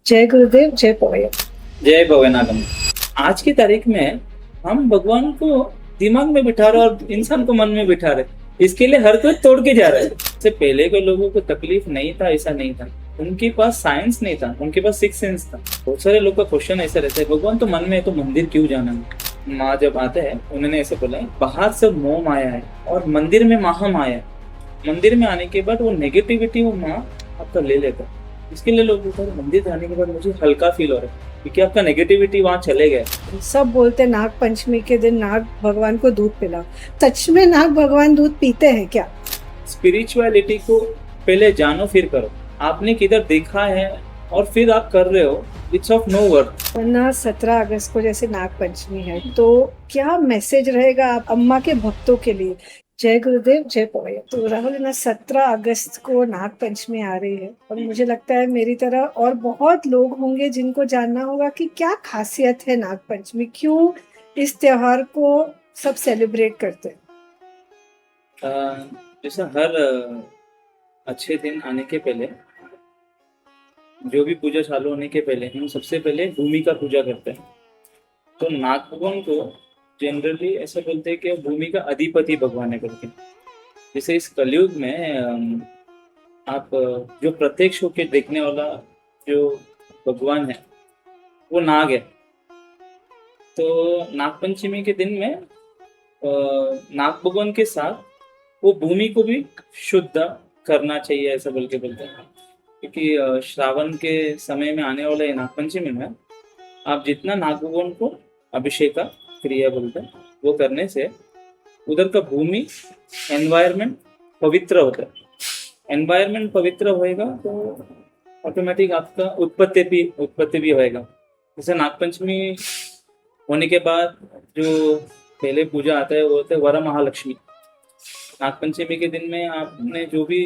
जय गुरुदेव, जय पवैया। जय भवनागम। आज की तारीख में हम भगवान को दिमाग में बिठा रहे और इंसान को मन में बिठा रहे। इसके लिए हर कोई तोड़ के जा रहा है। इससे पहले के लोगों को तकलीफ नहीं था, ऐसा नहीं था। उनके पास साइंस नहीं था, उनके पास सिक्स सेंस था। बहुत सारे लोग का क्वेश्चन ऐसा रहता है, भगवान तो मन में है तो मंदिर क्यों जाना है। माँ जब आते हैं उन्होंने ऐसे बोला है, बाहर से मोह माया है और मंदिर में महा माया है। मंदिर में आने के बाद वो नेगेटिविटी वो माँ आपका ले लेता है। इसके लिए लोग बोलते हैं मंदिर जाने के बाद मुझे हल्का फील हो रहा है, क्योंकि आपका नेगेटिविटी वहाँ चले गए। सब बोलते हैं नाग पंचमी के दिन नाग भगवान को दूध पिलाओ। सच में नाग भगवान दूध पीते हैं क्या? स्पिरिचुअलिटी को पहले जानो फिर करो। आपने किधर देखा है और फिर आप कर रहे हो, इट्स ऑफ नो वर्थ। वरना 17 अगस्त को जैसे नाग पंचमी है तो क्या मैसेज रहेगा आप अम्मा के भक्तों के लिए? जय गुरुदेव, जय पवैया। तो राहुल, ना 17 अगस्त को नाग पंचमी आ रही है और मुझे लगता है मेरी तरह और बहुत लोग होंगे जिनको जानना होगा कि क्या खासियत है नाग पंचमी, क्यों इस त्योहार को सब सेलिब्रेट करते हैं। जैसा हर अच्छे दिन आने के पहले, जो भी पूजा चालू होने के पहले हम सबसे पहले भूमि का पूजा करते हैं। तो नाग भगवान को जनरली ऐसा बोलते हैं कि भूमि का अधिपति भगवान है करके। जैसे इस कलयुग में आप जो प्रत्यक्ष होकर देखने वाला जो भगवान है वो नाग है। तो नाग पंचमी के दिन में नाग भगवान के साथ वो भूमि को भी शुद्ध करना चाहिए, ऐसा बोल के बोलते हैं। क्योंकि श्रावण के समय में आने वाले नाग पंचमी में आप जितना नाग भगवान को अभिषेक क्रिया बोलते हैं वो करने से उधर का भूमि एनवायरमेंट पवित्र होता है। एनवायरमेंट पवित्र होएगा तो ऑटोमेटिक आपका उत्पत्ति भी होएगा। जैसे नागपंचमी होने के बाद जो पहले पूजा आता है वो होता है वर महालक्ष्मी। नागपंचमी के दिन में आपने जो भी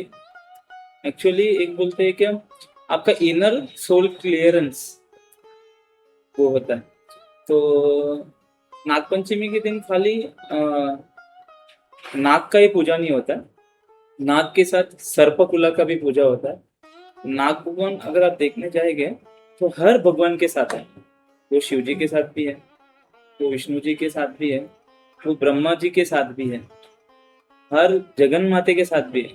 एक्चुअली एक बोलते हैं कि आपका इनर सोल क्लियरेंस वो होता है। तो नागपंचमी के दिन खाली नाग का ही पूजा नहीं होता है, नाग के साथ सर्पकुला का भी पूजा होता है। नाग भगवान अगर आप देखने जाएंगे तो हर भगवान के साथ है। वो शिव जी के साथ भी है, वो विष्णु जी के साथ भी है, वो ब्रह्मा जी के साथ भी है, हर जगन माते के साथ भी है।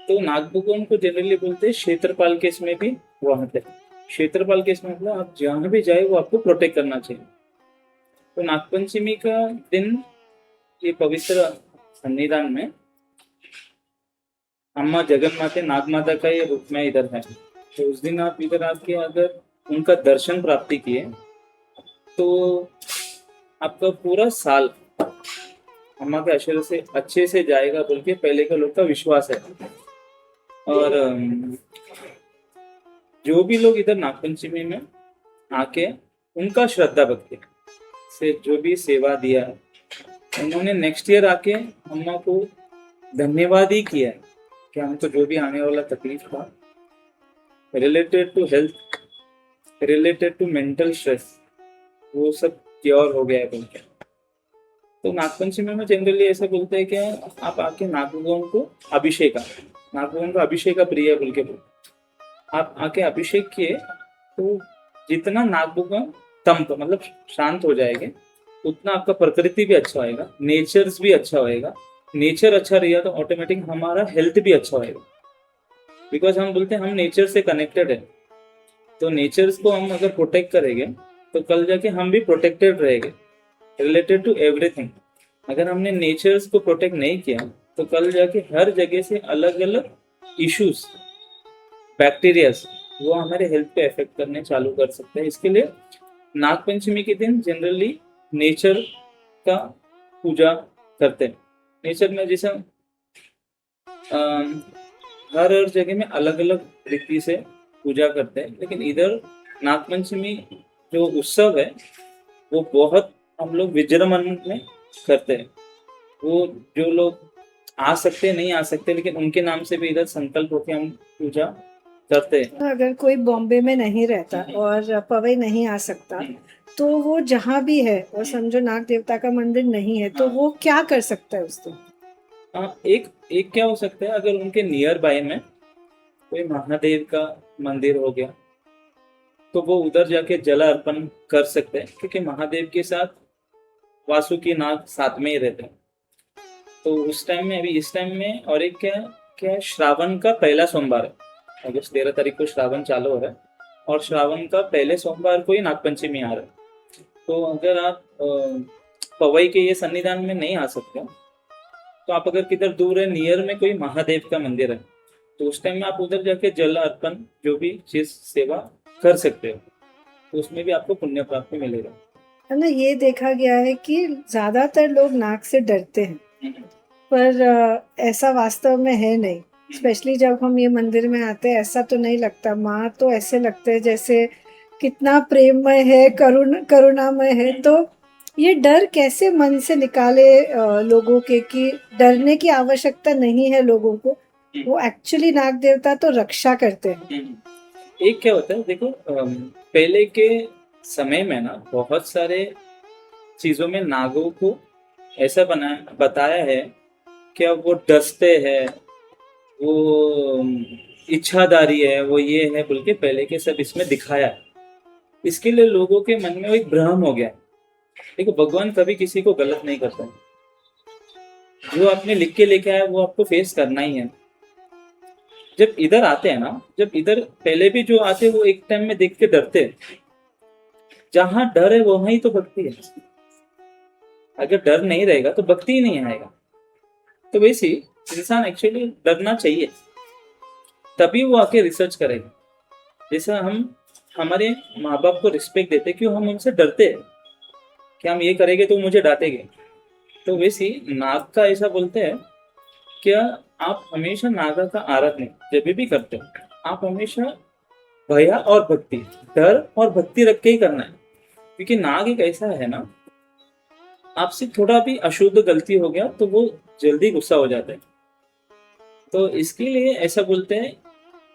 तो नाग भगवान को जनरली बोलते हैं क्षेत्रपाल के इसमें भी वहां पे क्षेत्रपाल के इसमें मतलब आप जहाँ भी जाए वो आपको प्रोटेक्ट करना चाहिए। तो नागपंचमी का दिन ये पवित्र सन्निधान में अम्मा जगन माते नाग माता का ये रूप में इधर है। तो उस दिन आप इधर आके अगर उनका दर्शन प्राप्ति किए तो आपका पूरा साल अम्मा के आशीर्वाद से अच्छे से जाएगा बोल के पहले के लोग का विश्वास है। और जो भी लोग इधर नागपंचमी में आके उनका श्रद्धा भक्ति से जो भी सेवा दिया है उन्होंने नेक्स्ट ईयर आके अम्मा को धन्यवाद ही किया है कि हमको जो भी आने वाला तकलीफ था related to health, related to mental stress, वो सब क्योर हो गया है बोल के। तो नागपंचमी में जनरली ऐसा बोलते हैं कि आप आके नाग भगवान को अभिषेक, नाग भगवान को अभिषेक प्रिय बोल के बोलते। आप आके अभिषेक किए तो जितना नाग भगवान तम तो मतलब शांत हो जाएंगे उतना आपका प्रकृति भी अच्छा होएगा, नेचर्स भी अच्छा होएगा। नेचर अच्छा रहेगा तो ऑटोमेटिक हमारा हेल्थ भी अच्छा होएगा। बिकॉज हम बोलते हैं हम नेचर से कनेक्टेड है। तो नेचर्स को हम अगर प्रोटेक्ट करेंगे तो कल जाके हम भी प्रोटेक्टेड रहेंगे रिलेटेड टू एवरीथिंग। अगर हमने नेचर्स को प्रोटेक्ट नहीं किया तो कल जाके हर जगह से अलग अलग इश्यूज, बैक्टीरियाज वो हमारे हेल्थ पे इफेक्ट करने चालू कर सकते हैं। इसके लिए नागपंचमी के दिन जनरली नेचर का पूजा करते हैं। नेचर में जैसे हर जगह में अलग अलग रीति से पूजा करते हैं, लेकिन इधर नागपंचमी जो उत्सव है वो बहुत हम लोग विजृंभण में करते हैं। वो जो लोग आ सकते नहीं आ सकते, लेकिन उनके नाम से भी इधर संकल्प होकर हम पूजा करते हैं। अगर कोई बॉम्बे में नहीं रहता और पवई नहीं आ सकता तो वो जहाँ भी है और समझो नाग देवता का मंदिर नहीं है तो वो क्या कर सकता है उस दिन? एक क्या हो सकता है, अगर उनके नियर बाय में कोई महादेव का मंदिर हो गया तो वो उधर जाके जल अर्पण कर सकते हैं, क्योंकि महादेव के साथ वासुकी नाग साथ में ही रहते हैं। तो उस टाइम में, अभी इस टाइम में, और एक क्या क्या है, श्रावण का पहला सोमवार है, अगस्त 13 तारीख को श्रावण चालू हो रहा है, और श्रावण का पहले सोमवार को ही नागपंचमी आ रहा है। तो अगर आप पवई के ये सन्निधान में नहीं आ सकते, तो आप अगर किधर दूर है, नियर में कोई महादेव का मंदिर है, तो उस टाइम में आप उधर जाके जल अर्पण जो भी चीज सेवा कर सकते हो, तो उसमें भी आपको पुण्य प्राप्ति मिलेगा। है ना, ये देखा गया है कि ज्यादातर लोग नाक से डरते हैं, पर ऐसा वास्तव में है नहीं। स्पेशली जब हम ये मंदिर में आते हैं, ऐसा तो नहीं लगता। माँ तो ऐसे लगते हैं जैसे कितना प्रेममय है, करुणामय है। तो ये डर कैसे मन से निकाले लोगों के, कि डरने की आवश्यकता नहीं है लोगों को। वो एक्चुअली नाग देवता तो रक्षा करते हैं। एक क्या होता है, देखो पहले के समय में ना बहुत सारे चीजों में नागों को ऐसा बताया है कि अब वो डसते हैं, वो इच्छादारी है, वो ये है बोल के पहले के सब इसमें दिखाया है। इसके लिए लोगों के मन में वो एक भ्रम हो गया। देखो भगवान कभी किसी को गलत नहीं करता, जो आपने लिख के लेके आया वो आपको फेस करना ही है। जब इधर आते हैं ना, जब इधर पहले भी जो आते हैं वो एक टाइम में देख के डरते हैं। जहां डर है वहीं तो भक्ति है। अगर डर नहीं रहेगा तो भक्ति ही नहीं आएगा। तो वैसे इंसान एक्चुअली डरना चाहिए, तभी वो आके रिसर्च करेगा। जैसा हम हमारे माँ बाप को रिस्पेक्ट देते, क्यों हम उनसे डरते हैं कि हम ये करेंगे तो मुझे डांटेंगे। तो वैसे नाग का ऐसा बोलते हैं, क्या आप हमेशा नागा का आराधना जब भी करते हो, आप हमेशा भया और भक्ति, डर और भक्ति रख के ही करना है। क्योंकि नाग एक ऐसा है ना, आपसे थोड़ा भी अशुद्ध गलती हो गया तो वो जल्दी गुस्सा हो जाता है। तो इसके लिए ऐसा बोलते हैं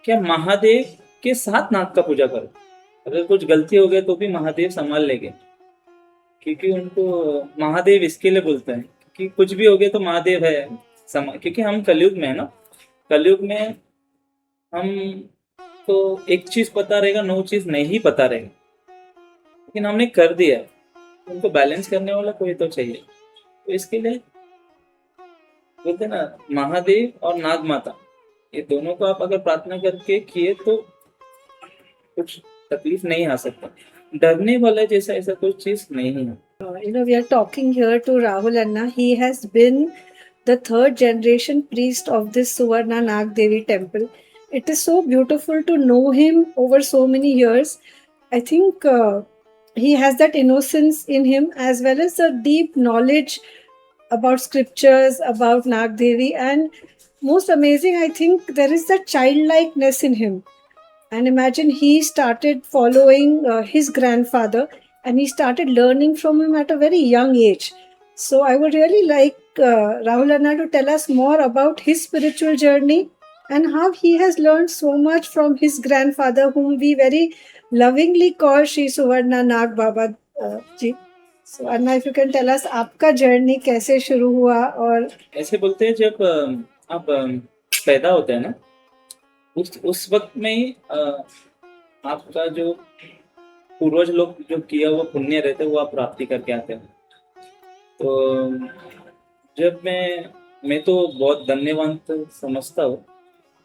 कि महादेव के साथ नाग का पूजा करो। अगर कुछ गलती हो गया तो भी महादेव संभाल लेंगे, क्योंकि उनको महादेव इसके लिए बोलते हैं कि कुछ भी हो गया तो महादेव है। क्योंकि हम कलयुग में है ना, कलयुग में हम तो एक चीज पता रहेगा, 9 चीज नहीं पता रहेगा, लेकिन हमने कर दिया है। उनको बैलेंस करने वाला कोई तो चाहिए। तो इसके लिए बोलते ना, महादेव और नाग माता, ये दोनों को आप अगर प्रार्थना करके किए तो कुछ तकलीफ नहीं आ सकता। डरने वाला जैसा ऐसा कुछ चीज नहीं है। We are talking here to Rahul Anna. He has been the third generation priest of this Suvarna Nag Devi temple. It is so beautiful to know him over so many years. I think he has that innocence in him, as well as a deep knowledge about scriptures, about Nag Devi, and most amazing, I think there is that childlikeness in him. And imagine he started following his grandfather, and he started learning from him at a very young age. So I would really like Rahul Anna to tell us more about his spiritual journey and how he has learned so much from his grandfather, whom we very lovingly call Shri Suvarna Nag Baba ji. So Anna, if you can tell us आपका journey कैसे शुरू हुआ। और ऐसे बोलते हैं जब आप पैदा होते हैं ना, उस वक्त में ही आपका जो पूर्वज लोग जो किया हुआ पुण्य रहते हैं वो आप प्राप्ति करके आते हैं। तो जब मैं तो बहुत धन्यवाद समझता हूँ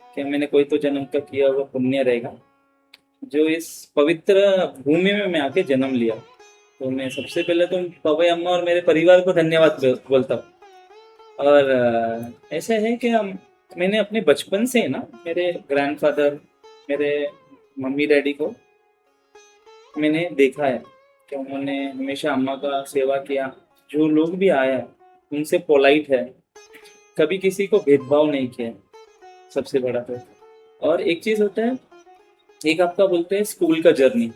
कि मैंने कोई तो जन्म का किया हुआ पुण्य रहेगा, जो इस पवित्र भूमि में मैं आके जन्म लिया। तो मैं सबसे पहले तो पवई अम्मा और मेरे परिवार को धन्यवाद बोलता हूँ। और ऐसा है कि मैंने अपने बचपन से ना, मेरे ग्रैंडफादर, मेरे मम्मी डैडी को मैंने देखा है कि उन्होंने हमेशा अम्मा का सेवा किया। जो लोग भी आया उनसे पोलाइट है, कभी किसी को भेदभाव नहीं किया, सबसे बड़ा तो। और एक चीज होता है, एक आपका बोलते हैं स्कूल का जर्नी,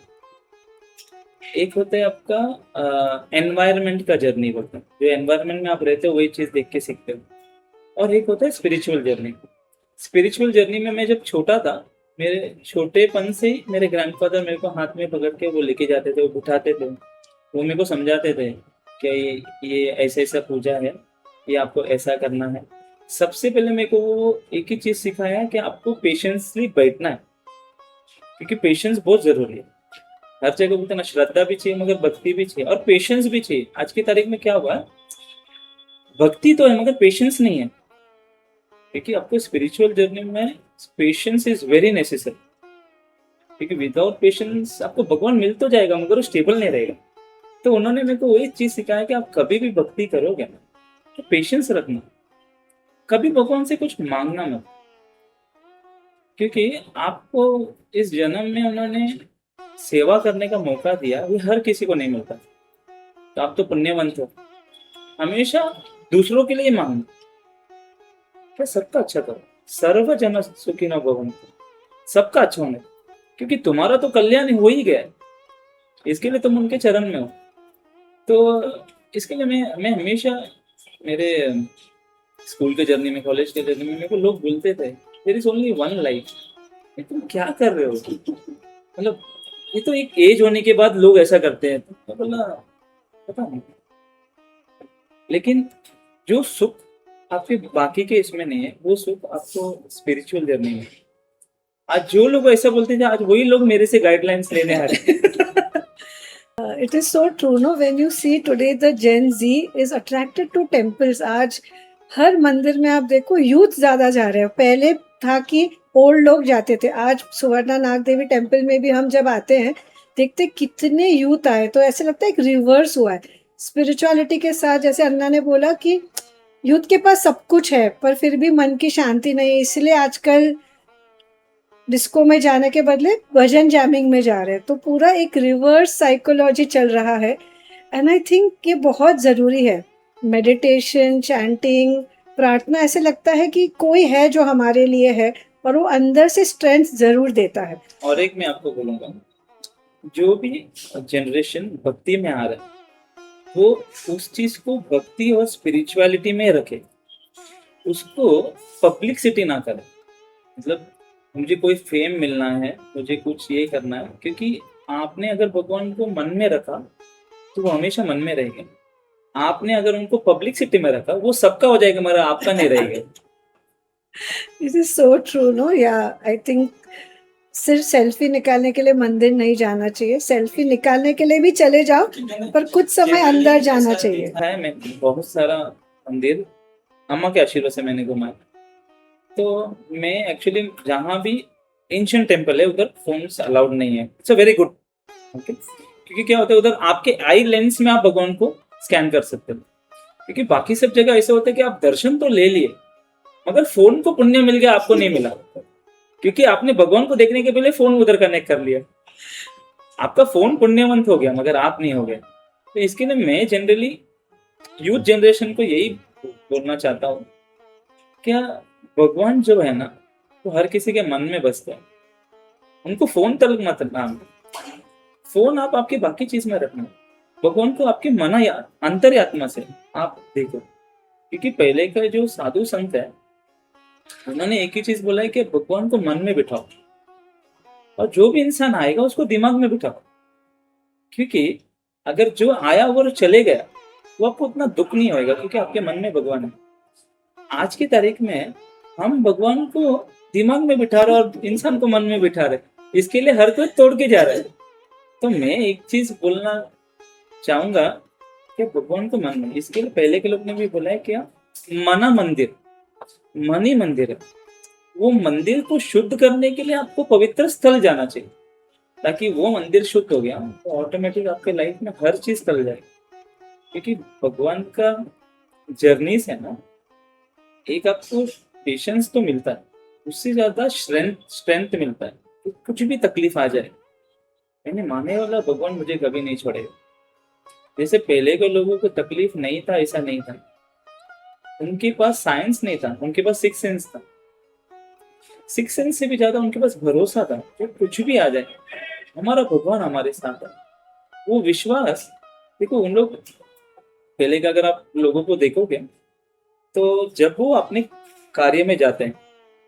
एक होता है आपका एनवायरनमेंट का जर्नी बोलते हैं। जो एनवायरनमेंट में आप रहते हो वही चीज देख के सीखते हो। और एक होता है स्पिरिचुअल जर्नी। स्पिरिचुअल जर्नी में मैं जब छोटा था, मेरे छोटेपन से ही मेरे ग्रैंडफादर मेरे को हाथ में पकड़ के वो लेके जाते थे, वो बिठाते थे, वो मेरे को समझाते थे कि ये ऐसा ऐसा पूजा है, ये आपको ऐसा करना है। सबसे पहले मेरे को वो एक ही चीज सिखाया कि आपको पेशेंसली बैठना है, क्योंकि पेशेंस बहुत जरूरी है। हर जगह बोलते हैं ना, श्रद्धा भी चाहिए मगर भक्ति भी चाहिए और पेशेंस भी चाहिए। आज की तारीख में क्या हुआ है, भक्ति तो है मगर पेशेंस नहीं है। क्योंकि आपको स्पिरिचुअल जर्नी में पेशेंस इज वेरी नेसेसरी, क्योंकि विदाउट पेशेंस आपको भगवान मिल तो जाएगा मगर वो स्टेबल नहीं रहेगा। तो उन्होंने मेरे को वही चीज सिखाया कि आप कभी भी भक्ति करोगे ना तो पेशेंस रखना, कभी भगवान से कुछ मांगना मत, क्योंकि आपको इस जन्म में उन्होंने सेवा करने का मौका दिया, ये हर किसी को नहीं मिलता। तो आप तो पुण्यवंत हो, हमेशा दूसरों के लिए मांगना, क्या सबका अच्छा करो, सर्व जन सुखी न भवन्तु, सबका अच्छा होने, क्योंकि तुम्हारा तो कल्याण हो ही गया है, इसके लिए तुम उनके चरण में हो। तो इसके लिए मैं हमेशा मेरे स्कूल के जर्नी में, कॉलेज के जर्नी में मेरे को लोग बोलते थे there is only one life, तुम क्या कर रहे हो, मतलब ये तो एक एज होने के बाद लोग ऐसा करते हैं। तो मैं बोला पता नहीं, लेकिन जो सुख आपके बाकी के इसमें नहीं है वो सुख आपको स्पिरिचुअल जर्नी में। आज जो लोग ऐसा बोलते थे आज वही लोग मेरे से गाइडलाइंस लेने आ रहे हैं। It is so true, no? When you see today the Gen Z is attracted to temples. आज हर मंदिर में आप देखो यूथ ज्यादा जा रहे हो। पहले था कि ओल्ड लोग जाते थे, आज सुवर्णा नाग देवी टेम्पल में भी हम जब आते हैं देखते कितने यूथ आए, तो ऐसे लगता है एक रिवर्स हुआ है स्पिरिचुअलिटी के साथ। जैसे अन्ना ने बोला कि यूथ के पास सब कुछ है पर फिर भी मन की शांति नहीं, इसलिए आजकल डिस्को में जाने के बदले भजन जैमिंग में जा रहे हैं। तो पूरा एक रिवर्स साइकोलॉजी चल रहा है एंड आई थिंक ये बहुत ज़रूरी है। मेडिटेशन, चैंटिंग, प्रार्थना, ऐसे लगता है कि कोई है जो हमारे लिए है और वो अंदर से स्ट्रेंथ ज़रूर देता है। और एक मैं आपको बोलूँगा, जो भी जनरेशन भक्ति में आ रहा है वो उस चीज़ को भक्ति और स्पिरिचुअलिटी में रखे, उसको पब्लिसिटी ना करे। मतलब मुझे कोई फेम मिलना है, मुझे कुछ ये करना है, क्योंकि आपने अगर भगवान को मन में रखा तो वो हमेशा मन में रहेंगे। आपने अगर उनको पब्लिसिटी में रखा वो सबका हो जाएगा मगर आपका नहीं रहेगा। This is so true, no? Yeah I think सिर्फ सेल्फी निकालने के लिए मंदिर नहीं जाना चाहिए, सेल्फी निकालने के लिए भी चले जाओ पर कुछ समय अंदर जाना चाहिए। है मैं बहुत सारा मंदिर अम्मा के आशीर्वाद से मैंने घुमाया। तो मैं एक्चुअली जहाँ भी एंशिएंट टेम्पल है उधर फोन्स अलाउड नहीं है। It's a very good, okay, क्योंकि क्या होता है उधर आपके आई लेंस में आप भगवान को स्कैन कर सकते हो। क्योंकि बाकी सब जगह ऐसे होता है कि आप दर्शन तो ले लिए मगर फोन को पुण्य मिल गया, आपको नहीं मिला, क्योंकि आपने भगवान को देखने के पहले फोन उधर कनेक्ट कर लिया। आपका फोन पुण्यवंत हो गया मगर आप नहीं हो गए। तो इसके लिए मैं जनरली यूथ जनरेशन को यही बोलना चाहता हूँ, क्या भगवान जो है ना वो हर किसी के मन में बसता है, उनको फोन तक मत नाम, फोन आप आपकी बाकी चीज में रखना, भगवान को आपके मन या अंतर्यात्मा से आप देखो। क्योंकि पहले का जो साधु संत है उन्होंने एक ही चीज बोला है कि भगवान को मन में बिठाओ और जो भी इंसान आएगा उसको दिमाग में बिठाओ, क्योंकि अगर जो आया वो चले गया वो आपको उतना दुख नहीं होएगा क्योंकि आपके मन में भगवान है। आज की तारीख में हम भगवान को दिमाग में बिठा रहे और इंसान को मन में बिठा रहे, इसके लिए हर कोई तोड़ के जा रहा है। तो मैं एक चीज बोलना चाहूंगा कि भगवान को मन में, इसके लिए पहले के लोग ने भी बोला है क्या, मना मंदिर, मन ही मंदिर है। वो मंदिर को शुद्ध करने के लिए आपको पवित्र स्थल जाना चाहिए, ताकि वो मंदिर शुद्ध हो गया तो ऑटोमेटिक आपके लाइफ में हर चीज चल जाएगी। क्योंकि भगवान का जर्नी है ना, एक आपको पेशेंस तो मिलता है, उससे ज्यादा स्ट्रेंथ मिलता है कि कुछ भी तकलीफ आ जाए मैंने मानने वाला भगवान मुझे कभी नहीं छोड़ेगा। जैसे पहले के लोगों को तकलीफ नहीं था ऐसा नहीं था, उनके पास साइंस नहीं था, उनके पास सिक्स सेंस था, सिक्स सेंस से भी ज्यादा उनके पास भरोसा था कि कुछ भी आ जाए हमारा भगवान हमारे साथ है। वो विश्वास देखो, उन लोग पहले का अगर आप लोगों को देखोगे तो जब वो अपने कार्य में जाते हैं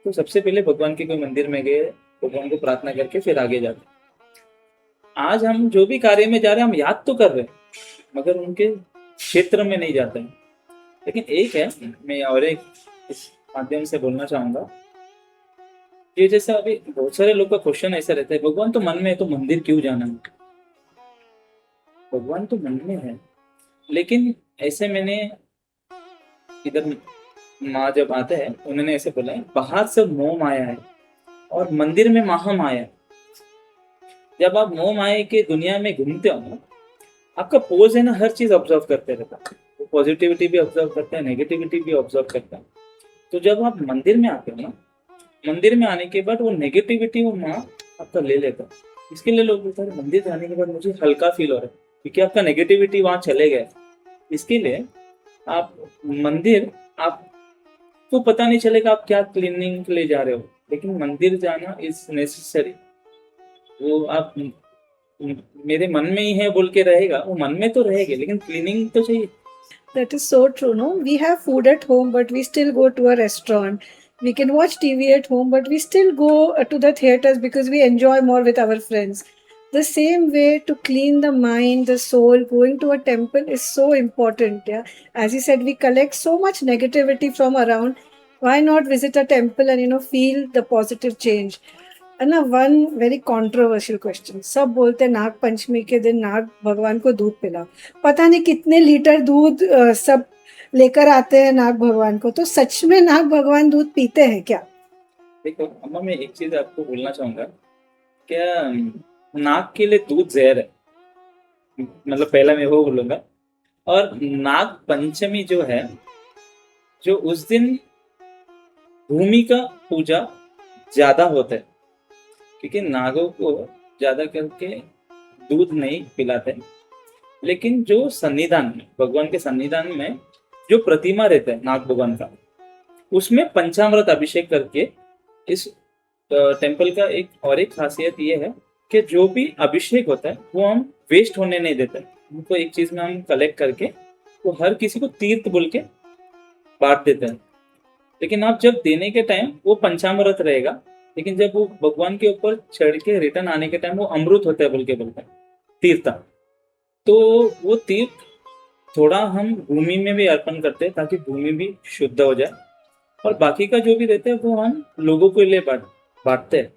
तो सबसे पहले भगवान के कोई मंदिर में गए, भगवान को प्रार्थना करके फिर आगे जाते हैं। आज हम जो भी कार्य में जा रहे हैं हम याद तो कर रहे हैं मगर उनके क्षेत्र में नहीं जाते हैं। लेकिन एक है, मैं और एक इस माध्यम से बोलना चाहूंगा, ये जैसा अभी बहुत सारे लोग का क्वेश्चन ऐसा रहता है भगवान तो मन में है तो मंदिर क्यों जाना है। भगवान तो मन में है, लेकिन ऐसे मैंने इधर माँ जब आते हैं उन्होंने ऐसे बोला है, बाहर सब मोह माया है और मंदिर में महा माया है। जब आप मोह माया के दुनिया में घूमते हो ना, आपका पोज है ना, हर चीज ऑब्जर्व करते रहता है। वो पॉजिटिविटी भी ऑब्जर्व करता है, नेगेटिविटी भी ऑब्जर्व करता है। तो जब आप मंदिर में आते हो ना, मंदिर में आने के बाद वो नेगेटिविटी वो माँ आपका ले लेता है। इसके लिए लोग बोलते हैं मंदिर जाने के बाद मुझे हल्का फील हो रहा है, क्योंकि आपका नेगेटिविटी वहां चले गए। इसके लिए आप मंदिर, आपको पता नहीं चलेगा आप क्या क्लीनिंग के लिए जा रहे हो, लेकिन मंदिर जाना इज नेसेसरी। वो आप मेरे मन में ही है बोल के रहेगा, वो मन में तो रहेगा, लेकिन क्लीनिंग तो चाहिए। That is so true. No, we have food at home, but we still go to a restaurant. We can watch TV at home, but we still go to the theaters because we enjoy more with our friends. The same way to clean the mind, the soul, going to a temple is so important. Yeah, as you said, we collect so much negativity from around. Why not visit a temple and feel the positive change? And now one very controversial question. सब बोलते हैं नाग पंचमी के दिन नाग भगवान को दूध पिलाओ। पता नहीं कितने लीटर दूध सब लेकर आते हैं नाग भगवान को। तो सच में नाग भगवान दूध पीते हैं क्या? देखो अम्मा, मैं एक चीज आपको बोलना चाहूंगा, क्या नाग के लिए दूध जहर है, मतलब पहला मैं वो बोलूंगा। और नाग पंचमी जो है, जो उस दिन भूमि का पूजा ज्यादा होता है, क्योंकि नागों को ज्यादा करके दूध नहीं पिलाते। लेकिन जो सन्निधान में, भगवान के सन्निधान में जो प्रतिमा रहता है नाग भगवान का, उसमें पंचामृत अभिषेक करके इस टेम्पल का एक खासियत ये है कि जो भी अभिषेक होता है वो हम वेस्ट होने नहीं देते। उनको एक चीज में हम कलेक्ट करके वो हर किसी को तीर्थ बोल के बांट देते हैं। लेकिन आप जब देने के टाइम वो पंचामृत रहेगा, लेकिन जब वो भगवान के ऊपर चढ़ के रिटर्न आने के टाइम वो अमृत होता है बोल के बोलते हैं, तीर्थ। तो वो तीर्थ थोड़ा हम भूमि में भी अर्पण करते हैं ताकि भूमि भी शुद्ध हो जाए, और बाकी का जो भी रहता है वो हम लोगों के लिए बांटते हैं।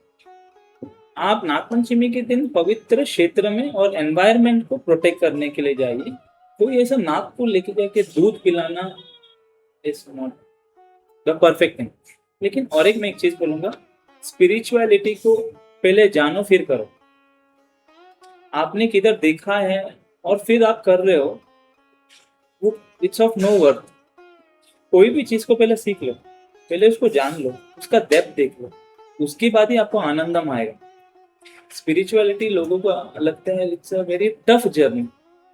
आप नागपंचमी के दिन पवित्र क्षेत्र में और एनवायरनमेंट को प्रोटेक्ट करने के लिए जाइए। कोई ऐसा नाग को लेके जाके दूध पिलाना is not the perfect thing. लेकिन और मैं एक चीज बोलूंगा, स्पिरिचुअलिटी को पहले जानो फिर करो। आपने किधर देखा है और फिर आप कर रहे हो, वो इट्स ऑफ नो वर्थ। कोई भी चीज को पहले सीख लो, पहले उसको जान लो, उसका डेप्थ देख लो, उसके बाद ही आपको आनंदम आएगा। स्पिरिचुअलिटी लोगों को लगता है it's a very tough journey,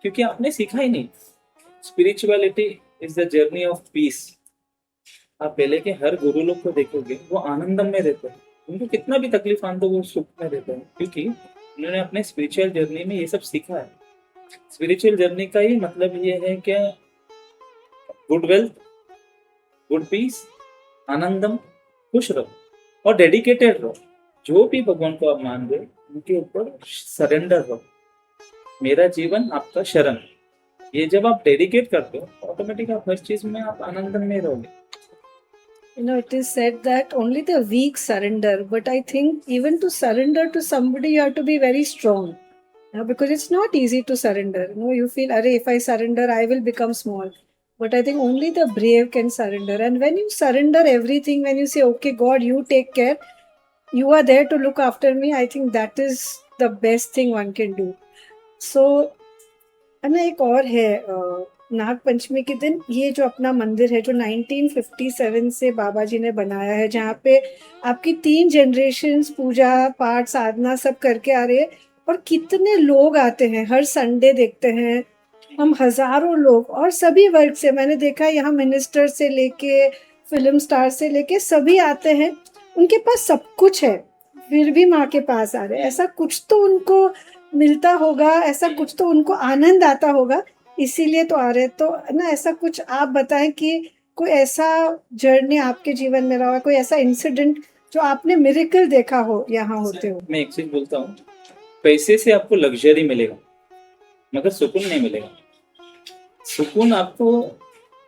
क्योंकि आपने सीखा ही नहीं। Spirituality is the journey of peace. आप पहले के हर गुरु लोग को देखोगे वो आनंदम में रहते हैं, उनको कितना भी तकलीफ आने तो वो सुख में रहते हैं, क्योंकि उन्होंने अपने स्पिरिचुअल जर्नी में ये सब सीखा है। स्पिरिचुअल जर्नी का ही मतलब ये है कि गुड वेल्थ, गुड पीस, आनंदम, खुश रहो और डेडिकेटेड रहो। जो भी भगवान को आप मान रहे उनके ऊपर सरेंडर रहो। मेरा जीवन आपका शरण, ये जब आप डेडिकेट करते हो ऑटोमेटिक आप हर चीज में आप आनंद में रहोगे। It is said that only the weak surrender, but I think even to surrender to somebody, you have to be very strong. Because it's not easy to surrender. You feel, if I surrender, I will become small. But I think only the brave can surrender. And when you surrender everything, when you say, okay, God, you take care, you are there to look after me, I think that is the best thing one can do. So, एक और है, नाग पंचमी के दिन ये जो अपना मंदिर है जो 1957 से बाबा जी ने बनाया है, जहाँ पे आपकी 3 जनरेशन्स पूजा पाठ साधना सब करके आ रहे हैं, और कितने लोग आते हैं हर संडे देखते हैं हम, हजारों लोग, और सभी वर्ग से। मैंने देखा यहाँ मिनिस्टर से लेके फिल्म स्टार से लेके सभी आते हैं। उनके पास सब कुछ है फिर भी माँ के पास आ रहे हैं। ऐसा कुछ तो उनको मिलता होगा, ऐसा कुछ तो उनको आनंद आता होगा, इसीलिए तो आ रहे। तो ऐसा कुछ आप बताएं कि कोई ऐसा जर्नी आपके जीवन में रहा, कोई ऐसा इंसिडेंट जो आपने मिरेकल देखा हो यहाँ होते हो। मैं एक चीज बोलता हूँ, पैसे से आपको लग्जरी मिलेगा मगर सुकून नहीं मिलेगा। सुकून आपको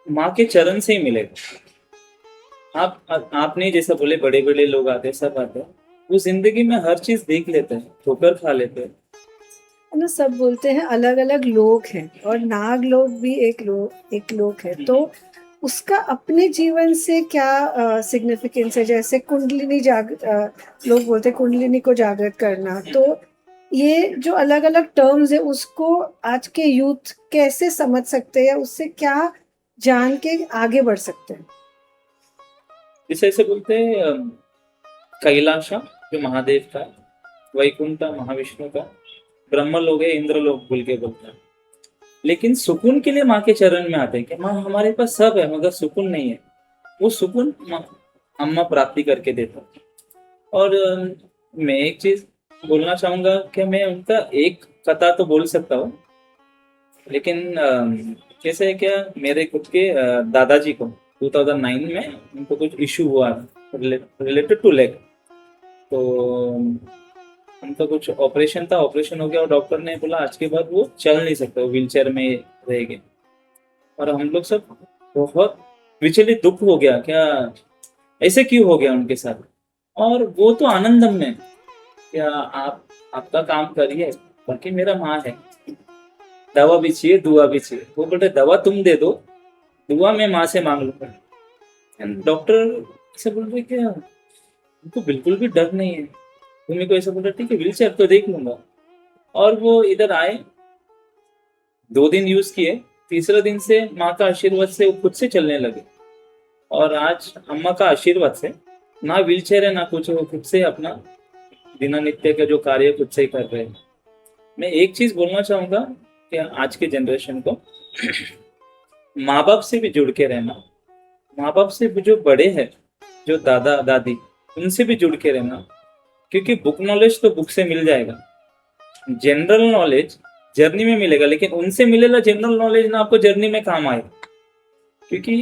माँ के चरण से ही मिलेगा। आपने जैसा बोले बड़े बड़े लोग आते हैं, सब आते हैं, वो जिंदगी में हर चीज देख लेते हैं, ठोकर खा लेते हैं, ना सब बोलते हैं अलग अलग लोग हैं, और नाग लोग भी एक लोग है, तो उसका अपने जीवन से क्या सिग्निफिकेंस है? जैसे लोग बोलते हैं कुंडलिनी को जागृत करना, तो ये जो अलग अलग टर्म्स है उसको आज के यूथ कैसे समझ सकते हैं, या उससे क्या जान के आगे बढ़ सकते हैं? इसे ऐसे बोलते हैं कैलाशा जो महादेव का है, वैकुंठ महाविष्णु का, ब्रह्मलोक है इंद्रलोक बोल के बोलते हैं। लेकिन सुकून के लिए माँ के चरण में आते हैं कि माँ हमारे पास सब है मगर सुकून नहीं है। वो सुकून अम्मा प्राप्ति करके देता है। और मैं एक चीज बोलना चाहूंगा कि मैं उनका एक कथा तो बोल सकता हूँ, लेकिन कैसे है क्या, मेरे खुद के दादाजी को 2009 में उनको कुछ इशू हुआ रिलेटेड टू लेग। तो उनका कुछ ऑपरेशन था, ऑपरेशन हो गया और डॉक्टर ने बोला आज के बाद वो चल नहीं सकता, वो व्हीलचेयर में रहेंगे। और हम लोग सब बहुत विचलित दुख हो गया, क्या ऐसे क्यों हो गया उनके साथ। और वो तो आनंदम में, क्या आप आपका काम करिए, बाकी मेरा माँ है, दवा भी चाहिए दुआ भी चाहिए। वो बोले दवा तुम दे दो, दुआ मैं माँ से मांग लूंगा। डॉक्टर से बोल रहे क्या उनको बिल्कुल भी डर नहीं है। वो मेरे को ऐसा बोल रहा ठीक है व्हीलचेयर तो देख लूंगा। और वो इधर आए, 2 दिन यूज किए, तीसरे दिन से माँ का आशीर्वाद से वो खुद से चलने लगे। और आज अम्मा का आशीर्वाद से ना व्हीलचेयर है ना कुछ, वो खुद से अपना दिननित्य का जो कार्य खुद से ही कर रहे हैं। मैं एक चीज बोलना चाहूंगा कि आज के जनरेशन को माँ बाप से भी जुड़ के रहना, माँ बाप से भी जो बड़े हैं, जो दादा दादी, उनसे भी जुड़ के रहना। क्योंकि बुक नॉलेज तो बुक से मिल जाएगा, जनरल नॉलेज जर्नी में मिलेगा, लेकिन उनसे मिलेगा जनरल नॉलेज ना आपको जर्नी में काम आएगा। क्योंकि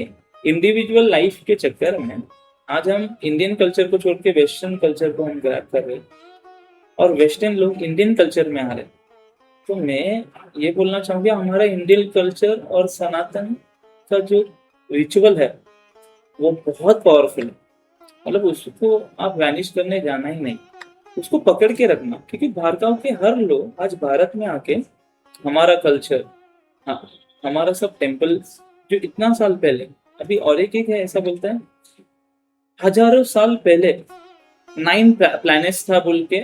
इंडिविजुअल लाइफ के चक्कर में आज हम इंडियन कल्चर को छोड़ के वेस्टर्न कल्चर को हम ग्रैब कर रहे हैं, और वेस्टर्न लोग इंडियन कल्चर में आ रहे हैं। तो मैं ये बोलना चाहूंगा हमारा इंडियन कल्चर और सनातन का जो रिचुअल है वो बहुत पावरफुल है। मतलब उसको आप वैनिश करने जाना ही नहीं, उसको पकड़ के रखना। क्योंकि भारत के हर लोग आज भारत में आके हमारा कल्चर, हाँ, हमारा सब टेम्पल जो इतना साल पहले, अभी और एक है ऐसा बोलता है हजारों साल पहले 9 प्लैनेट्स था बोल के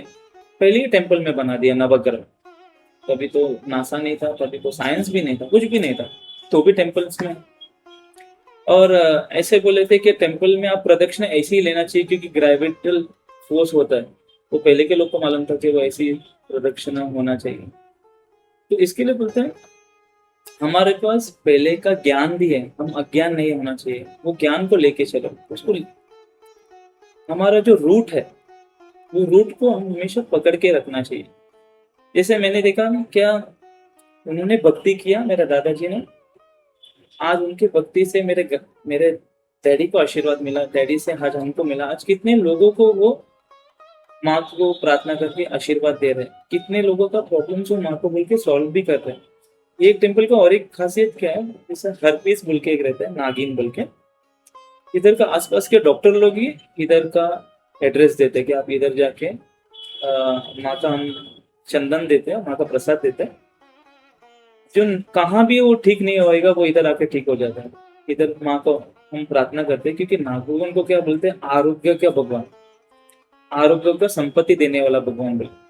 पहले ही टेम्पल में बना दिया नवग्रह। तभी तो नासा नहीं था, तभी तो साइंस भी नहीं था, कुछ भी नहीं था, तो भी टेम्पल्स में। और ऐसे बोले थे कि टेम्पल में आप प्रदक्षिणा ऐसे ही लेना चाहिए क्योंकि ग्रेविटेशनल फोर्स होता है। तो पहले के लोग को मालूम था कि वो ऐसी प्रदक्षिणा होना चाहिए। तो इसके लिए बोलते हैं हमारे पास पहले का ज्ञान भी है, हम अज्ञान नहीं होना चाहिए, वो ज्ञान को लेके चलो। उसको हमारा जो रूट है वो रूट को हम हमेशा पकड़ के रखना चाहिए। जैसे मैंने देखा क्या उन्होंने भक्ति किया, मेरे दादाजी ने, आज उनकी भक्ति से मेरे डैडी को आशीर्वाद मिला, डैडी से आज हमको मिला। आज कितने लोगों को वो माँ को प्रार्थना करके आशीर्वाद दे रहे हैं, कितने लोगों का प्रॉब्लम जो माँ को बोल के सॉल्व भी कर रहे हैं। ये एक टेम्पल का और एक खासियत क्या है, जैसे हरपीस बोल के एक रहता है, नागिन बोल के, इधर का आसपास के डॉक्टर लोग ही इधर का एड्रेस देते हैं कि आप इधर जाके माँ का हम चंदन देते हैं, माँ का प्रसाद देते हैं। जो कहाँ भी वो ठीक नहीं होएगा वो इधर आके ठीक हो जाता है। इधर माँ को हम प्रार्थना करते हैं क्योंकि नागभगवान को क्या बोलते हैं, आरोग्य का भगवान, आरोग्य का संपत्ति देने वाला भगवान बोलते।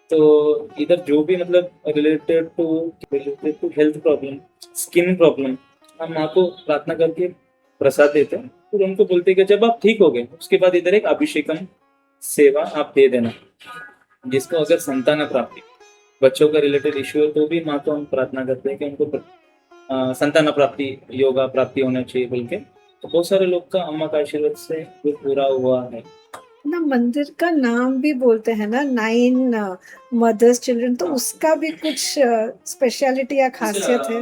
तो इधर जो भी मतलब related to health problem, skin problem, हम माँ को प्रार्थना करके प्रसाद देते हैं। फिर उनको बोलते हैं कि जब आप ठीक हो गए उसके बाद इधर एक अभिषेकम सेवा आप दे देना, जिसको अगर संतान प्राप्ति, बच्चों का रिलेटेड इश्यू है तो भी माँ को हम प्रार्थना करते हैं कि उनको संतान प्राप्ति, योगा प्राप्ति होना चाहिए बोल के। तो बहुत सारे लोग का अम्मा का आशीर्वाद से वो पूरा हुआ है ना। मंदिर का नाम भी बोलते हैं ना, 9 मदर्स चिल्ड्रन, तो उसका भी कुछ स्पेशलिटी या खासियत है?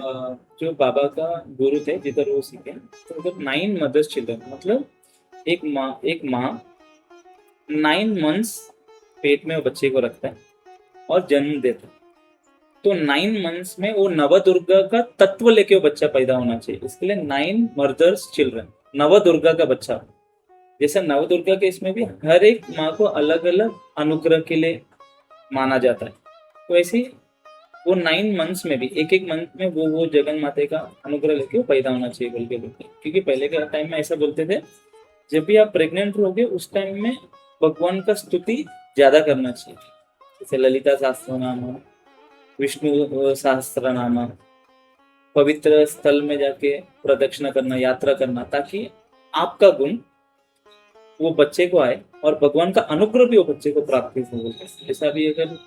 जो बाबा का गुरु थे जिधर वो सीखे, तो उधर 9 मदर्स चिल्ड्रन, मतलब एक माँ 9 मंथ्स पेट में वो बच्चे को रखता है और जन्म देता है। तो 9 मंथ्स में वो नवदुर्गा का तत्व लेके वो बच्चा पैदा होना चाहिए, इसके लिए 9 मदर्स चिल्ड्रन, नवदुर्गा का बच्चा। जैसे नवदुर्गा के इसमें भी हर एक माँ को अलग अलग अनुग्रह के लिए माना जाता है। तो ऐसे वो 9 मंथ्स में भी एक एक मंथ में वो जगन माता का अनुग्रह लेके वो पैदा होना चाहिए बोल के बोलते हैं। क्योंकि पहले के टाइम में ऐसा बोलते थे, जब भी आप प्रेग्नेंट रहोगे उस टाइम में भगवान का स्तुति ज्यादा करना चाहिए, जैसे ललिता सहस्त्र नाम, विष्णु सहस्त्र नाम, पवित्र स्थल में जाके प्रदक्षिणा करना, यात्रा करना, ताकि आपका गुण वो बच्चे को आए और भगवान का अनुग्रह भी वो बच्चे को प्राप्त हो। जैसा भी अगर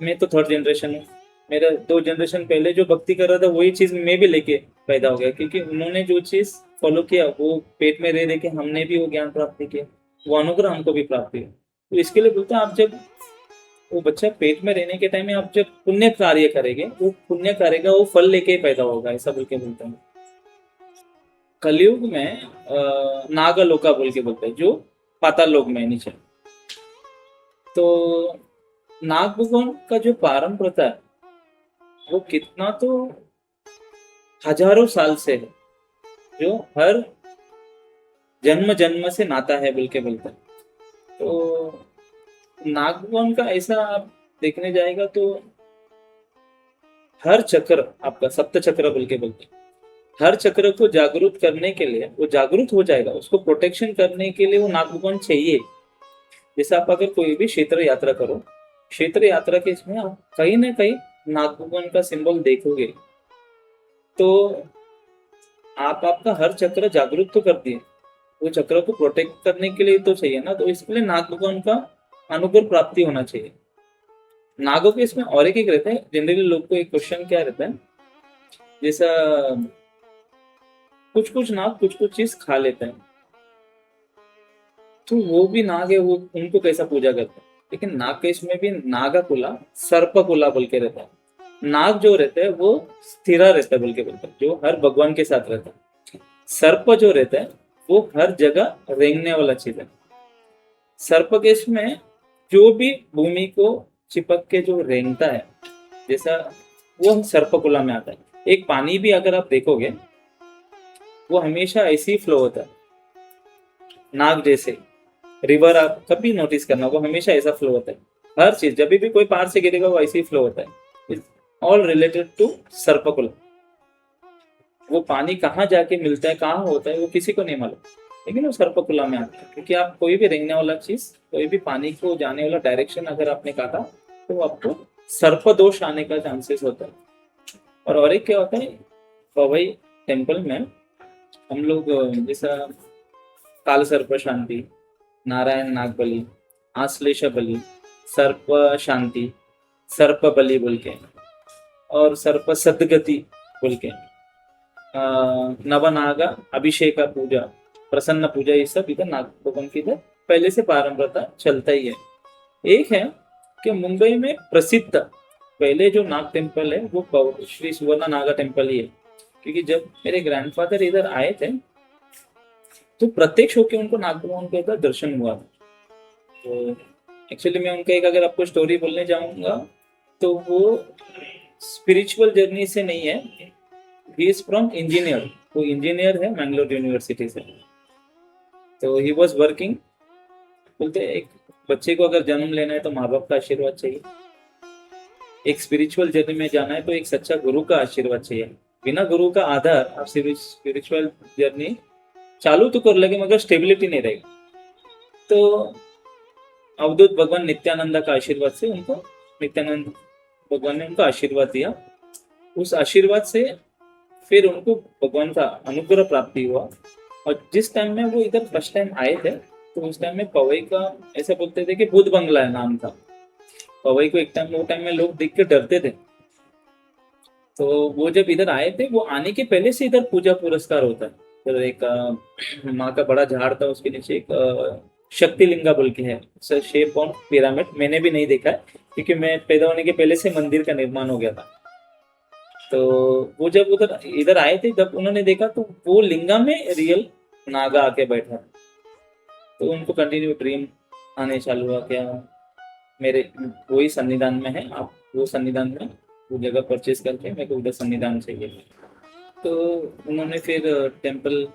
मैं तो 3rd जनरेशन हूँ, मेरा 2 जनरेशन पहले जो भक्ति कर रहा था वही चीज मैं भी लेके पैदा हो गया, क्योंकि उन्होंने जो चीज फॉलो किया वो पेट में रह के हमने भी वो ज्ञान प्राप्त किया, वो अनुग्रह हमको भी प्राप्त हुआ। तो इसके लिए बोलते हैं, आप जब वो बच्चा पेट में रहने के टाइम में आप जब पुण्य कार्य करेंगे, वो पुण्य कार्य का वो फल लेके ही पैदा होगा, ऐसा बोल के बोलते हैं। कलयुग में नागलोका बोल के बोलते हैं, जो पाताल लोक में नीचे। तो नाग भगवान का जो प्रारंभ प्रथा है वो कितना तो हजारों साल से है, जो हर जन्म जन्म से नाता है बोल के बोलते हैं। तो नाग भगवान का ऐसा आप देखने जाएगा तो हर चक्र आपका सप्त चक्र बोल के बोलते हैं, हर चक्र को जागरूक करने के लिए वो जागरूक हो जाएगा, उसको प्रोटेक्शन करने के लिए वो नाग भगवान चाहिए। जैसे आप अगर कोई भी क्षेत्र यात्रा करो, क्षेत्र यात्रा के इसमें आप कहीं ना कहीं नाग भगवान का सिंबल देखोगे, तो आप आपका हर चक्र जागरूक तो कर दिए, वो चक्र को प्रोटेक्ट करने के लिए तो चाहिए ना, तो इसके लिए नाग भगवान का अनुग्रह प्राप्ति होना चाहिए। नागों के इसमें और एक रहता है, जनरली लोग को एक क्वेश्चन क्या रहता है, जैसा कुछ कुछ नाग कुछ कुछ चीज खा लेते हैं, तो वो भी नाग है, वो उनको कैसा पूजा करते हैं। लेकिन नाग के इसमें भी नागाकुला सर्पकुला बोल के रहता है। नाग जो रहता है वो स्थिरा रहता है बोल के बोलते हैं, जो हर भगवान के साथ रहता है। सर्प जो रहता है वो हर जगह रेंगने वाला चीज है। सर्प के इसमें जो भी भूमि को चिपक के जो रेंगता है, जैसा वो सर्पकुला में आता है। एक पानी भी अगर आप देखोगे वो हमेशा ऐसे ही फ्लो होता है, नाग जैसे। रिवर आप कभी नोटिस करना, वो हमेशा ऐसा फ्लो होता है। हर चीज जब भी कोई पहाड़ से गिरेगा वो ऐसे ही फ्लो होता है। ऑल रिलेटेड टू सर्पकुला। वो पानी कहाँ जाके मिलता है, कहाँ होता है, वो किसी को नहीं मालूम, लेकिन वो सर्पकुला में आता है। क्योंकि आप कोई भी रेंगने वाला चीज, कोई भी पानी को जाने वाला डायरेक्शन अगर आपने काटा तो आपको सर्पदोष आने का चांसेस होता है। और एक क्या होता है, पवई टेम्पल में हम लोग जैसा काल सर्प शांति, नारायण नाग बलि, आश्लेष बलि, सर्प शांति, सर्प बलि बोल के, और सर्प सदगति बोल के, नवनागा अभिषेक पूजा, प्रसन्न पूजा, ये सब इधर नाग भगवान की इधर पहले से पारंपरिकता चलता ही है। एक है कि मुंबई में प्रसिद्ध पहले जो नाग टेम्पल है वो श्री सुवर्ण नागा टेम्पल ही है। क्योंकि जब मेरे ग्रैंडफादर इधर आए थे तो प्रत्यक्ष होकर उनको नाग भगवान का इधर दर्शन हुआ। तो एक्चुअली मैं उनका एक अगर आपको स्टोरी बोलने जाऊंगा तो वो स्पिरिचुअल जर्नी से नहीं है, ही इज फ्रॉम इंजीनियर। वो इंजीनियर है मैंगलोर यूनिवर्सिटी से। तो ही वॉज वर्किंग, बोलते एक बच्चे को अगर जन्म लेना है तो माँ बाप का आशीर्वाद चाहिए, एक स्पिरिचुअल जर्नी में जाना है तो एक सच्चा गुरु का आशीर्वाद चाहिए। बिना गुरु का आधार आप स्पिरिचुअल जर्नी चालू तो कर लगे मगर स्टेबिलिटी नहीं रहेगी। तो अवधूत भगवान नित्यानंद का आशीर्वाद से उनको, नित्यानंद भगवान ने उनको आशीर्वाद दिया। उस आशीर्वाद से फिर उनको भगवान का अनुग्रह प्राप्ति हुआ। और जिस टाइम में वो इधर फर्स्ट टाइम आए थे तो उस टाइम में पवई का ऐसा बोलते थे कि भूत बंगला है नाम था। पवई को एक टाइम वो टाइम में लोग देख के डरते थे। तो वो जब इधर आए थे, वो आने के पहले से इधर पूजा पुरस्कार होता है। तो एक माँ का बड़ा झाड़ था, उसके नीचे एक शक्ति लिंगा बोल के है, शेप ऑफ पिरामिड। मैंने भी नहीं देखा है क्योंकि मैं पैदा होने के पहले से मंदिर का निर्माण हो गया था। तो वो जब उधर इधर आए थे, जब उन्होंने देखा तो वो लिंगा में रियल नागा आके बैठा। तो उनको कंटिन्यू ड्रीम आने चालू हुआ, क्या मेरे वही सन्निधान में है, आप वो सन्निधान में वो जगह परचेज करके मेरे को उधर सन्निधान चाहिए। तो उन्होंने फिर टेम्पल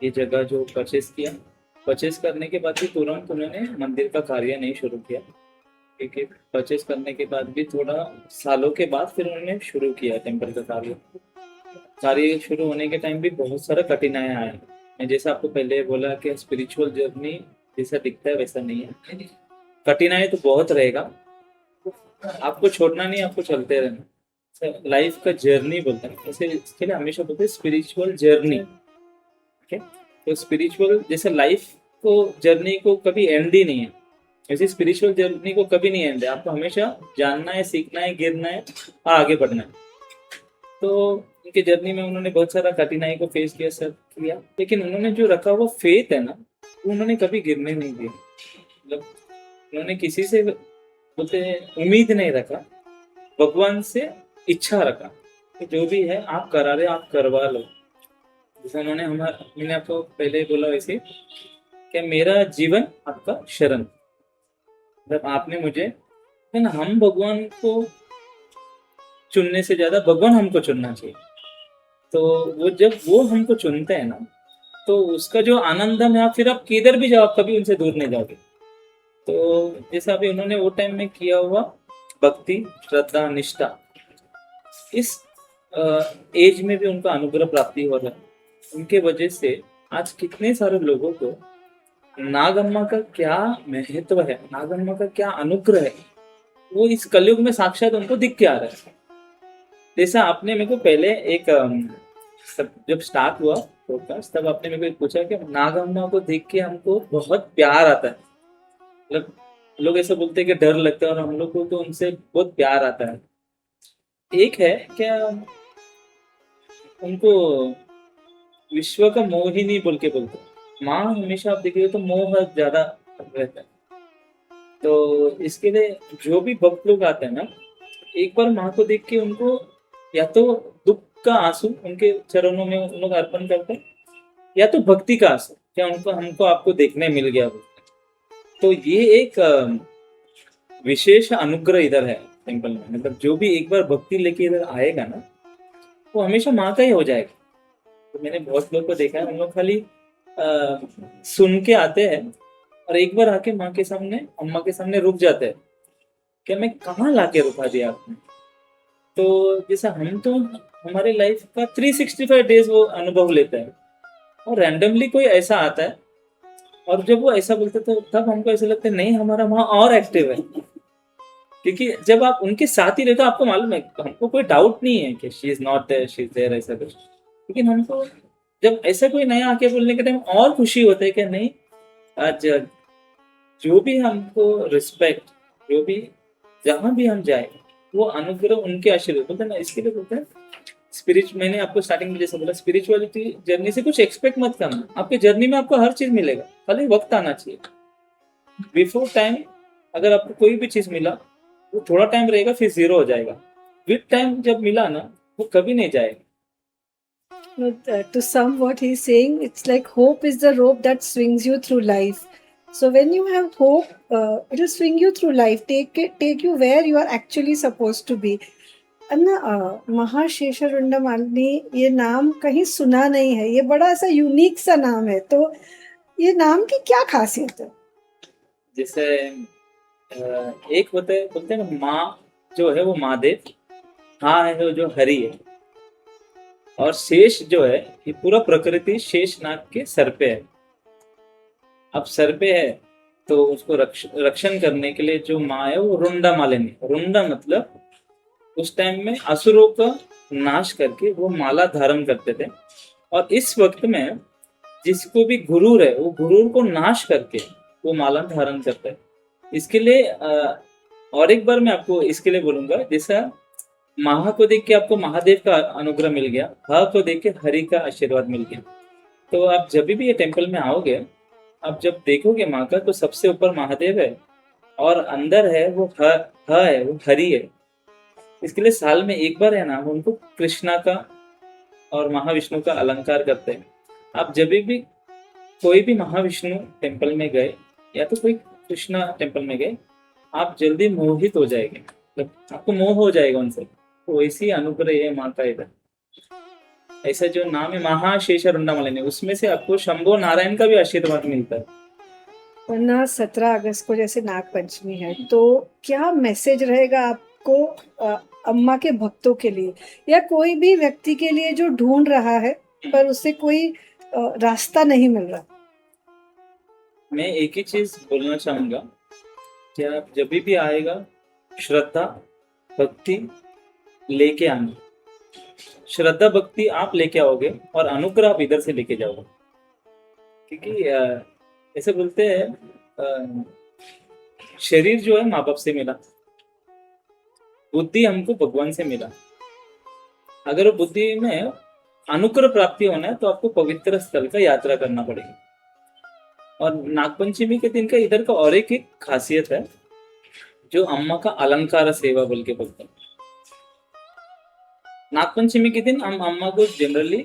ये जगह जो परचेज किया, परचेज करने के बाद भी तुरंत उन्होंने मंदिर का कार्य नहीं शुरू किया। क्योंकि परचेस करने के बाद भी थोड़ा सालों के बाद फिर उन्होंने शुरू किया टेम्पल का कार्य शुरू होने के टाइम भी बहुत सारा कठिनाइयाँ आया। मैं जैसा आपको पहले बोला कि स्पिरिचुअल जर्नी जैसा दिखता है वैसा नहीं है, कठिनाई तो बहुत रहेगा, आपको छोड़ना नहीं, आपको चलते रहना। लाइफ का जर्नी बोलते हैं ऐसे, इसके लिए हमेशा बोलते हैं स्पिरिचुअल जर्नी। ओके, तो स्पिरिचुअल जैसे लाइफ को जर्नी को कभी एंड ही नहीं है, ऐसी स्पिरिचुअल जर्नी को कभी नहीं एंड है। आपको हमेशा जानना है, सीखना है, गिरना है, आगे बढ़ना है। तो उनके जर्नी में उन्होंने बहुत सारा कठिनाई को फेस किया, सब किया, लेकिन उन्होंने जो रखा हुआ फेथ है ना, वो उन्होंने कभी गिरने नहीं दिया। मतलब उन्होंने किसी से बोलते हैं उम्मीद नहीं रखा, भगवान से इच्छा रखा कि जो भी है आप करा रहे, आप करवा लो। जैसे उन्होंने मैंने आपको पहले ही बोला वैसे कि मेरा जीवन आपका शरण, जब आपने मुझे, है ना, हम भगवान को चुनने से ज्यादा भगवान हमको चुनना चाहिए। तो वो जब वो हमको चुनते हैं ना, तो उसका जो आनंदम है, फिर आप किधर भी जाओ, आप कभी उनसे दूर नहीं जाओगे। तो जैसा अभी उन्होंने वो टाइम में किया हुआ भक्ति, श्रद्धा, निष्ठा, इस एज में भी उनको अनुग्रह प्राप्ति हो रहा है। उनके वजह से आज कितने सारे लोगों को नागम्मा का क्या महत्व है, नागम्मा का क्या अनुग्रह है, वो इस कलयुग में साक्षात उनको दिख के आ रहा है। जैसा आपने मेरे को पहले एक जब स्टार्ट हुआ पॉडकास्ट, तब आपने मेरे को एक पूछा कि नागम्मा को देख के हमको बहुत प्यार आता है। मतलब लोग ऐसे बोलते हैं कि डर लगता है, और हम लोग को तो उनसे बहुत प्यार आता है। एक है क्या, उनको विश्व का मोहिनी बोल के बोलते हैं। माँ हमेशा आप देखिए तो मोह ज्यादा रहता है। तो इसके लिए जो भी भक्त लोग आते हैं ना, एक बार माँ को देख के उनको या तो दुख का आंसू उनके चरणों में उन लोग अर्पण करते हैं, या तो भक्ति का आंसू, क्या उनको हमको आपको देखने मिल गया। तो ये एक विशेष अनुग्रह इधर है टेम्पल में। मतलब जो भी एक बार भक्ति लेके इधर आएगा ना, वो हमेशा माँ का ही हो जाएगा। तो मैंने बहुत लोग को देखा है, उन लोग खाली सुन के आते हैं और एक बार आके माँ के सामने, अम्मा के सामने रुक जाते हैं कि मैं कहाँ लाके रुका दिया आपने। तो जैसा हम तो हमारे लाइफ का 365 डेज वो अनुभव लेते हैं, और रैंडमली कोई ऐसा आता है, और जब वो ऐसा बोलते तो तब हमको ऐसा लगता है नहीं, हमारा वहाँ और एक्टिव है। क्योंकि जब आप उनके साथ ही रहते हो, आपको मालूम है, हमको कोई डाउट नहीं है कि she is not there, she is there, ऐसा कुछ। लेकिन हमको जब ऐसा कोई नया आके बोलने के टाइम और खुशी होता है कि नहीं, आज जो भी हमको रिस्पेक्ट, जो भी जहां भी हम जाए, वो अनुग्रह उनके आशीर्वाद बोलते हैं ना। इसके लिए बोलते हैं स्पिरिचुअल, मैंने आपको स्टार्टिंग में जैसे बोला, स्पिरिचुअलिटी जर्नी से कुछ एक्सपेक्ट मत करना। आपके जर्नी में आपको हर चीज मिलेगा, खाली वक्त आना चाहिए। बिफोर टाइम अगर आपको कोई भी चीज मिला, वो थोड़ा टाइम रहेगा, फिर जीरो हो जाएगा। विद टाइम जब मिला ना, वो कभी नहीं जाएगा। To sum what he's saying, it's like hope is the rope that swings you through life. So when you have hope, it will swing you through life, take you where you are actually supposed to be. अन्ना महाशेषरुंड मालिनी, ये नाम कहीं सुना नहीं है, ये बड़ा ऐसा unique सा नाम है। तो ये नाम की क्या खासियत है? जैसे एक होते हैं, बोलते हैं ना, माँ जो है वो महादेव, हाँ है वो जो हरि है, और शेष जो है ये पूरा प्रकृति शेषनाग के सर पे है। अब सर पे है तो उसको रक्षण करने के लिए जो माँ है वो रुंडा मालिनी। रुंडा मतलब उस टाइम में असुरों का नाश करके वो माला धारण करते थे, और इस वक्त में जिसको भी गुरूर है, वो गुरूर को नाश करके वो माला धारण करता है। इसके लिए और एक बार मैं आपको इसके लिए बोलूंगा, जैसा महा को देख के आपको महादेव का अनुग्रह मिल गया, ह को देख के हरि का आशीर्वाद मिल गया। तो आप जब भी ये टेम्पल में आओगे, आप जब देखोगे माँ का, तो सबसे ऊपर महादेव है और अंदर है वो है, वो हरि है। इसके लिए साल में एक बार है ना, उनको कृष्णा का और महाविष्णु का अलंकार करते हैं। आप जब भी कोई भी महाविष्णु टेम्पल में गए या तो कोई कृष्णा टेम्पल में गए, आप जल्दी मोहित हो जाएंगे, आपको मोह हो जाएगा उनसे। तो ऐसी अनुग्रह है माँ का इधर। ऐसा जो नाम है महाशेषरुंडा मालिनी, उसमें से आपको शंभो नारायण का भी आशीर्वाद मिलता है। वरना 17 अगस्त को जैसे नाग पंचमी है, तो क्या मैसेज रहेगा आपको अम्मा के भक्तों के लिए या कोई भी व्यक्ति के लिए जो ढूंढ रहा है पर उसे कोई रास्ता नहीं मिल रहा? मैं एक ही चीज बोलना चाहूंगा कि आप जब भी आएगा श्रद्धा भक्ति लेके आना। श्रद्धा भक्ति आप लेके आओगे और अनुग्रह आप इधर से लेके जाओगे, क्योंकि ऐसे बोलते हैं शरीर जो है माँ बाप से मिला, बुद्धि हमको भगवान से मिला। अगर वो बुद्धि में अनुग्रह प्राप्ति होना है तो आपको पवित्र स्थल का यात्रा करना पड़ेगा। और नागपंचमी के दिन का इधर का और एक खासियत है जो अम्मा का अलंकार सेवा बोल के बोलते हैं। नागपंचमी के दिन हम अम्मा को जनरली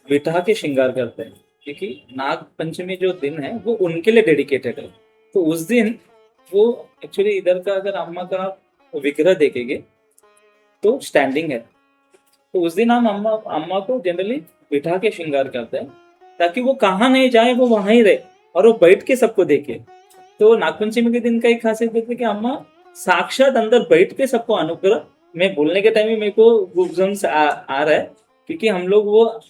बिठा के श्रृंगार करते हैं, क्योंकि नाग पंचमी जो दिन है वो उनके लिए डेडिकेटेड है। तो उस दिन वो एक्चुअली इधर का अगर अम्मा का विग्रह देखेंगे तो स्टैंडिंग है, तो उस दिन हम अम्मा को जनरली बिठा के श्रृंगार करते हैं ताकि वो कहाँ नहीं जाए, वो वहां ही रहे और वो बैठ के सबको देखे। तो नागपंचमी के दिन का एक खासियत है कि अम्मा साक्षात अंदर बैठ के सबको अनुग्रह, मैं बोलने के टाइम में मेरे को गूज़बम्स आ रहा है, क्योंकि हम लोग वो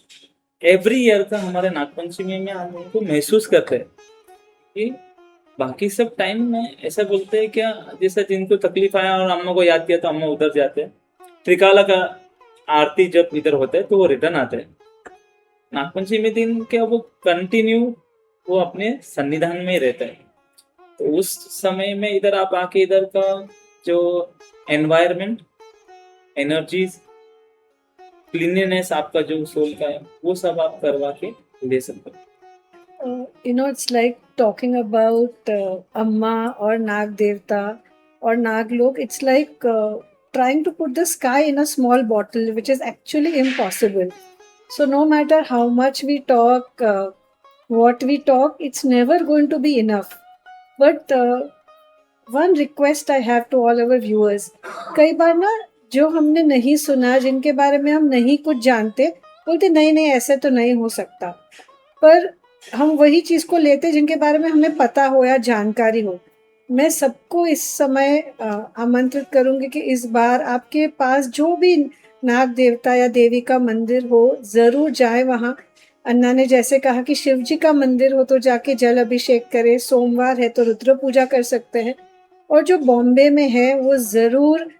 एवरी ईयर का हमारे नागपंचमी में हम उनको महसूस करते हैं कि बाकी सब टाइम में ऐसा बोलते हैं क्या, जैसे जिनको तकलीफ आया और अम्मा को याद किया तो अम्मा उधर जाते हैं, त्रिकाला का आरती जब इधर होता है तो वो रिटर्न आते हैं। नागपंचमी दिन क्या वो कंटिन्यू वो अपने सन्निधान में ही रहता है। तो उस समय में इधर आप आके इधर का जो एनवायरनमेंट, एनर्जीज, क्लीनलीनेस आपका जो सोल का है वो सब आप करवा के ले सकते हो। It's like talking about अम्मा और नाग देवता और नाग लोग. It's like trying to put the sky in a small bottle, which is actually impossible. So no matter how much we talk, what we talk, it's never going to be enough. But one request I have to all our viewers, कई बार ना जो हमने नहीं सुना, जिनके बारे में हम नहीं कुछ जानते, बोलते नहीं नहीं ऐसे तो नहीं हो सकता, पर हम वही चीज़ को लेते जिनके बारे में हमें पता हो या जानकारी हो। मैं सबको इस समय आमंत्रित करूंगी कि इस बार आपके पास जो भी नाग देवता या देवी का मंदिर हो, ज़रूर जाए वहाँ। अन्ना ने जैसे कहा कि शिव जी का मंदिर हो तो जाके जल अभिषेक करें, सोमवार है तो रुद्र पूजा कर सकते हैं, और जो बॉम्बे में है वो ज़रूर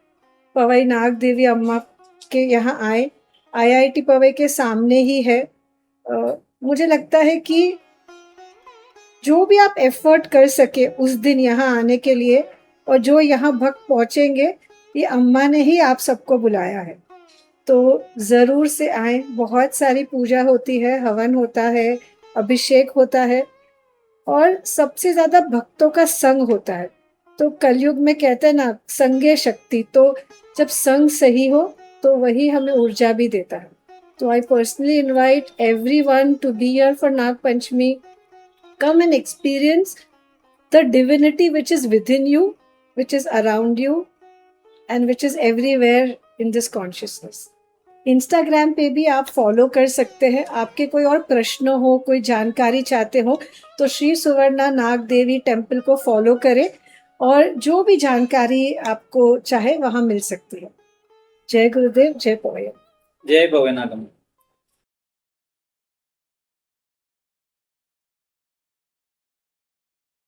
पवई नाग देवी अम्मा के यहाँ आए। IIT पवई के सामने ही है। मुझे लगता है कि जो भी आप एफर्ट कर सके उस दिन यहाँ आने के लिए, और जो यहाँ भक्त पहुँचेंगे, ये अम्मा ने ही आप सबको बुलाया है, तो ज़रूर से आए। बहुत सारी पूजा होती है, हवन होता है, अभिषेक होता है, और सबसे ज़्यादा भक्तों का संग होता है। तो कलयुग में कहते हैं ना, संगे शक्ति, तो जब संग सही हो तो वही हमें ऊर्जा भी देता है। So I personally invite everyone to be here for Nag Panchami. Come and experience the divinity which is within you, which is around you, and which is everywhere in this consciousness. Instagram पे भी आप follow कर सकते हैं। आपके कोई और प्रश्न हो, कोई जानकारी चाहते हो, तो श्री सुवर्णा नाग देवी टेम्पल को फॉलो करें, और जो भी जानकारी आपको चाहे वहाँ मिल सकती है। जय गुरुदेव, जय पवैया। जय भवे नागम।